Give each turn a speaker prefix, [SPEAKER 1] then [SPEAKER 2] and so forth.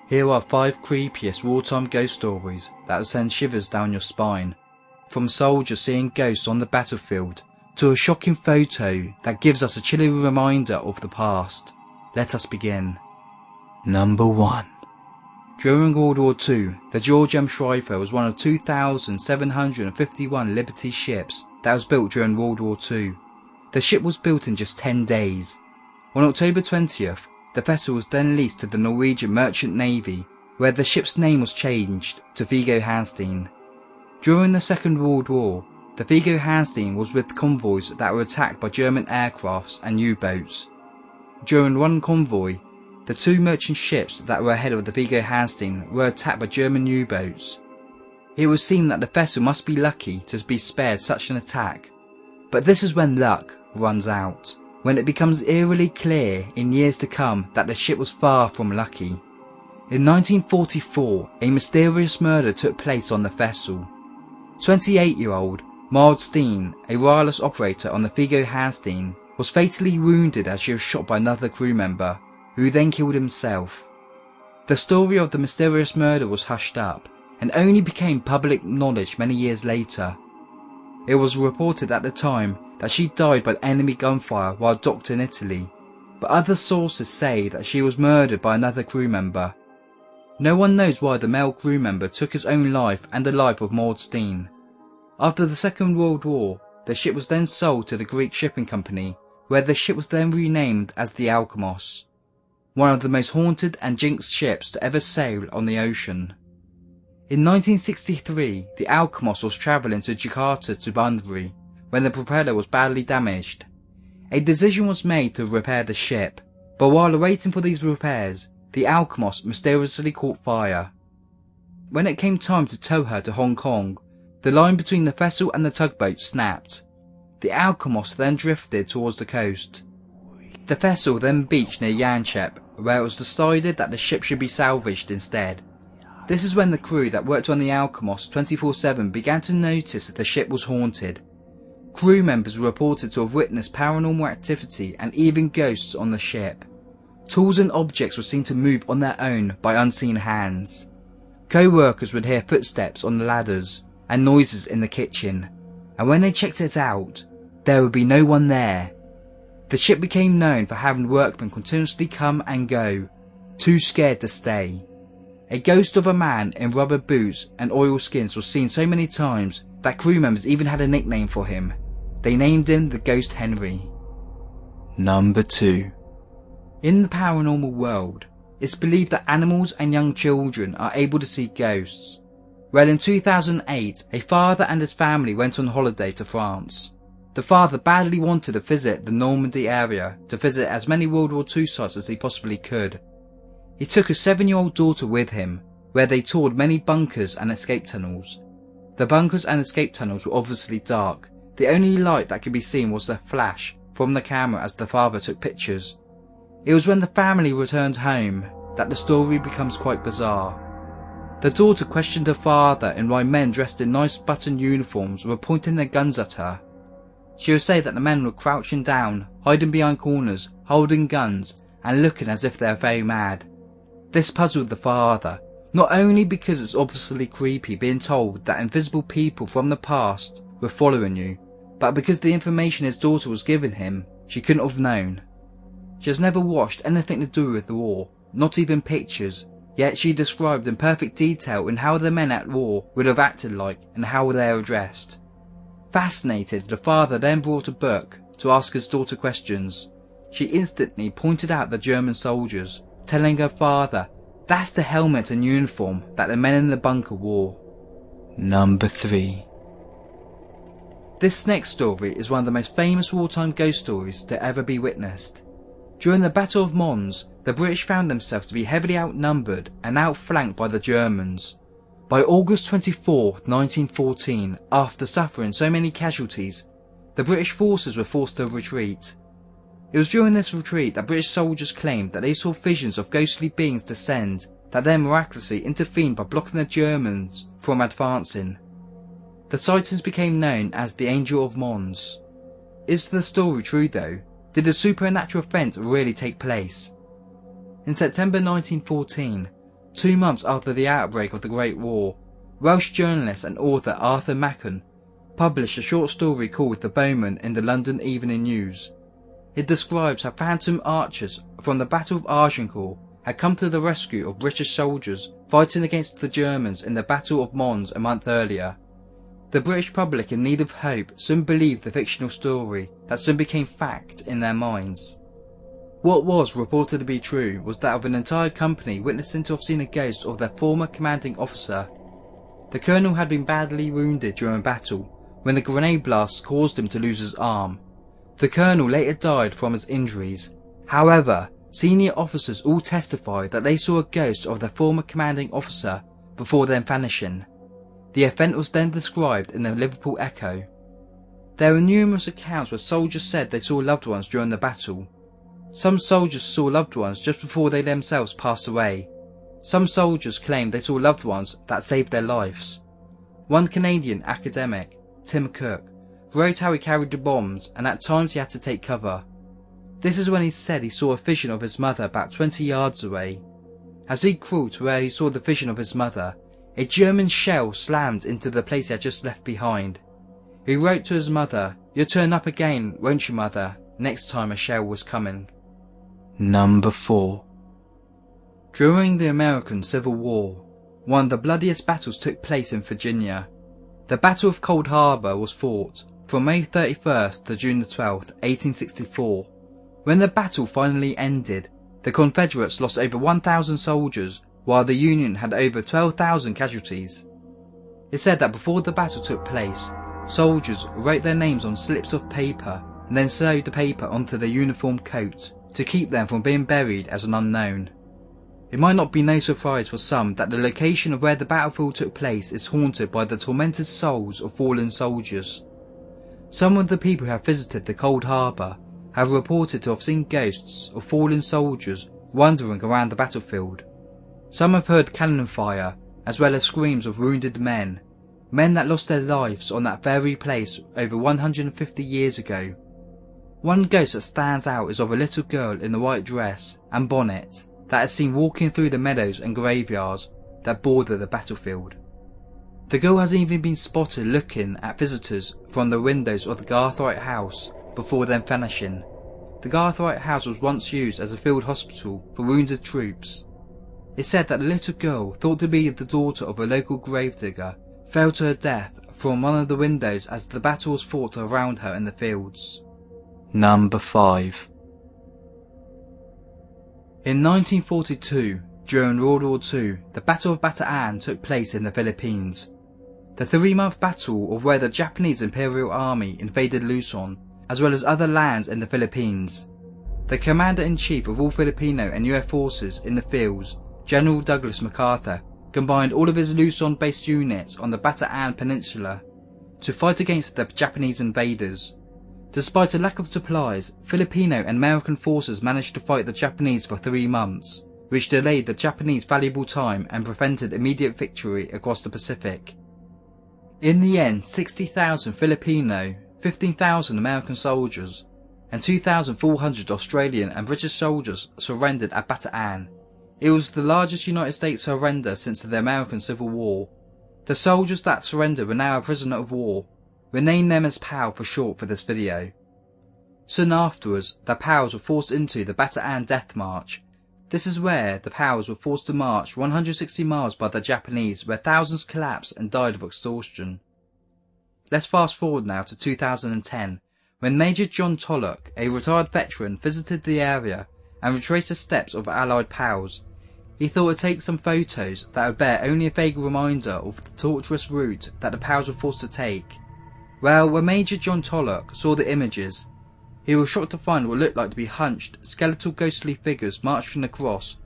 [SPEAKER 1] Here are 5 creepiest wartime ghost stories that will send shivers down your spine. From soldiers seeing ghosts on the battlefield, to a shocking photo that gives us a chilling reminder of the past. Let us begin. Number 1. During World War II, the George M. Schreifer was one of 2,751 Liberty ships that was built during World War II. The ship was built in just 10 days. On October 20th, the vessel was then leased to the Norwegian Merchant Navy, where the ship's name was changed to Viggo Hansteen. During the Second World War, the Viggo Hansteen was with convoys that were attacked by German aircrafts and U-boats. During one convoy, the 2 merchant ships that were ahead of the Viggo Hansteen were attacked by German U-boats. It would seem that the vessel must be lucky to be spared such an attack, but this is when luck runs out, when it becomes eerily clear in years to come that the ship was far from lucky. In 1944, a mysterious murder took place on the vessel. 28-year-old Maud Steen, a wireless operator on the Viggo Hansteen, was fatally wounded as she was shot by another crew member, who then killed himself. The story of the mysterious murder was hushed up, and only became public knowledge many years later. It was reported at the time that she died by enemy gunfire while docked in Italy, but other sources say that she was murdered by another crew member. No one knows why the male crew member took his own life and the life of Maud Steen. After the Second World War, the ship was then sold to the Greek shipping company, where the ship was then renamed as the Alchemist, one of the most haunted and jinxed ships to ever sail on the ocean. In 1963, the Alchemist was travelling to Jakarta to Bunbury when the propeller was badly damaged. A decision was made to repair the ship, but while waiting for these repairs, the Alchemist mysteriously caught fire. When it came time to tow her to Hong Kong, the line between the vessel and the tugboat snapped. The Alchemist then drifted towards the coast. The vessel then beached near Yanchep, where it was decided that the ship should be salvaged instead. This is when the crew that worked on the Alchemist 24/7 began to notice that the ship was haunted. Crew members were reported to have witnessed paranormal activity and even ghosts on the ship. Tools and objects were seen to move on their own by unseen hands. Co-workers would hear footsteps on the ladders and noises in the kitchen, and when they checked it out, there would be no one there. The ship became known for having workmen continuously come and go, too scared to stay. A ghost of a man in rubber boots and oilskins was seen so many times that crew members even had a nickname for him. They named him the Ghost Henry. Number 2. In the paranormal world, it's believed that animals and young children are able to see ghosts. Well, in 2008, a father and his family went on holiday to France. The father badly wanted to visit the Normandy area to visit as many World War II sites as he possibly could. He took his 7-year-old daughter with him, where they toured many bunkers and escape tunnels. The bunkers and escape tunnels were obviously dark. The only light that could be seen was the flash from the camera as the father took pictures. It was when the family returned home that the story becomes quite bizarre. The daughter questioned her father in why men dressed in nice button uniforms were pointing their guns at her. She would say that the men were crouching down, hiding behind corners, holding guns, and looking as if they were very mad. This puzzled the father, not only because it's obviously creepy being told that invisible people from the past were following you, but because the information his daughter was giving him, she couldn't have known. She has never watched anything to do with the war, not even pictures, yet she described in perfect detail in how the men at war would have acted like and how they were dressed. Fascinated, the father then brought a book to ask his daughter questions. She instantly pointed out the German soldiers, telling her father, "That's the helmet and uniform that the men in the bunker wore." Number 3. This next story is one of the most famous wartime ghost stories to ever be witnessed. During the Battle of Mons, the British found themselves to be heavily outnumbered and outflanked by the Germans. By August 24, 1914, after suffering so many casualties, the British forces were forced to retreat. It was during this retreat that British soldiers claimed that they saw visions of ghostly beings descend that then miraculously intervened by blocking the Germans from advancing. The sightings became known as the Angel of Mons. Is the story true though? Did a supernatural event really take place? In September 1914, 2 months after the outbreak of the Great War, Welsh journalist and author Arthur Machen published a short story called The Bowman in the London Evening News. It describes how phantom archers from the Battle of Agincourt had come to the rescue of British soldiers fighting against the Germans in the Battle of Mons a month earlier. The British public in need of hope soon believed the fictional story that soon became fact in their minds. What was reported to be true was that of an entire company witnessing to have seen a ghost of their former commanding officer. The colonel had been badly wounded during battle when the grenade blast caused him to lose his arm. The colonel later died from his injuries. However, senior officers all testified that they saw a ghost of their former commanding officer before then vanishing. The event was then described in the Liverpool Echo. There are numerous accounts where soldiers said they saw loved ones during the battle. Some soldiers saw loved ones just before they themselves passed away. Some soldiers claimed they saw loved ones that saved their lives. One Canadian academic, Tim Cook, wrote how he carried the bombs and at times he had to take cover. This is when he said he saw a vision of his mother about 20 yards away. As he crawled to where he saw the vision of his mother, a German shell slammed into the place he had just left behind. He wrote to his mother, "You'll turn up again, won't you, mother, next time a shell was coming." Number 4. During the American Civil War, one of the bloodiest battles took place in Virginia. The Battle of Cold Harbor was fought from May 31st to June 12th, 1864. When the battle finally ended, the Confederates lost over 1,000 soldiers, while the Union had over 12,000 casualties. It's said that before the battle took place, soldiers wrote their names on slips of paper and then sewed the paper onto their uniform coat to keep them from being buried as an unknown. It might not be no surprise for some that the location of where the battlefield took place is haunted by the tormented souls of fallen soldiers. Some of the people who have visited the Cold Harbor have reported to have seen ghosts of fallen soldiers wandering around the battlefield. Some have heard cannon fire, as well as screams of wounded men that lost their lives on that very place over 150 years ago. One ghost that stands out is of a little girl in a white dress and bonnet that is seen walking through the meadows and graveyards that border the battlefield. The girl has even been spotted looking at visitors from the windows of the Garthwaite House before then vanishing. The Garthwaite House was once used as a field hospital for wounded troops. It's said that the little girl, thought to be the daughter of a local gravedigger, fell to her death from one of the windows as the battle was fought around her in the fields. Number 5. In 1942, during World War II, the Battle of Bataan took place in the Philippines. The 3-month battle of where the Japanese Imperial Army invaded Luzon, as well as other lands in the Philippines. The Commander-in-Chief of all Filipino and US forces in the fields, General Douglas MacArthur, combined all of his Luzon-based units on the Bataan Peninsula to fight against the Japanese invaders. Despite a lack of supplies, Filipino and American forces managed to fight the Japanese for 3 months, which delayed the Japanese valuable time and prevented immediate victory across the Pacific. In the end, 60,000 Filipino, 15,000 American soldiers, and 2,400 Australian and British soldiers surrendered at Bataan. It was the largest United States surrender since the American Civil War. The soldiers that surrendered were now a prisoner of war. We named them as POW for short for this video. Soon afterwards, the POWs were forced into the Bataan Death March. This is where the POWs were forced to march 160 miles by the Japanese, where thousands collapsed and died of exhaustion. Let's fast forward now to 2010, when Major John Tulloch, a retired veteran, visited the area and retraced the steps of Allied POWs. He thought to take some photos that would bear only a vague reminder of the torturous route that the POWs were forced to take. Well, when Major John Tulloch saw the images, he was shocked to find what looked like to be hunched, skeletal ghostly figures marching across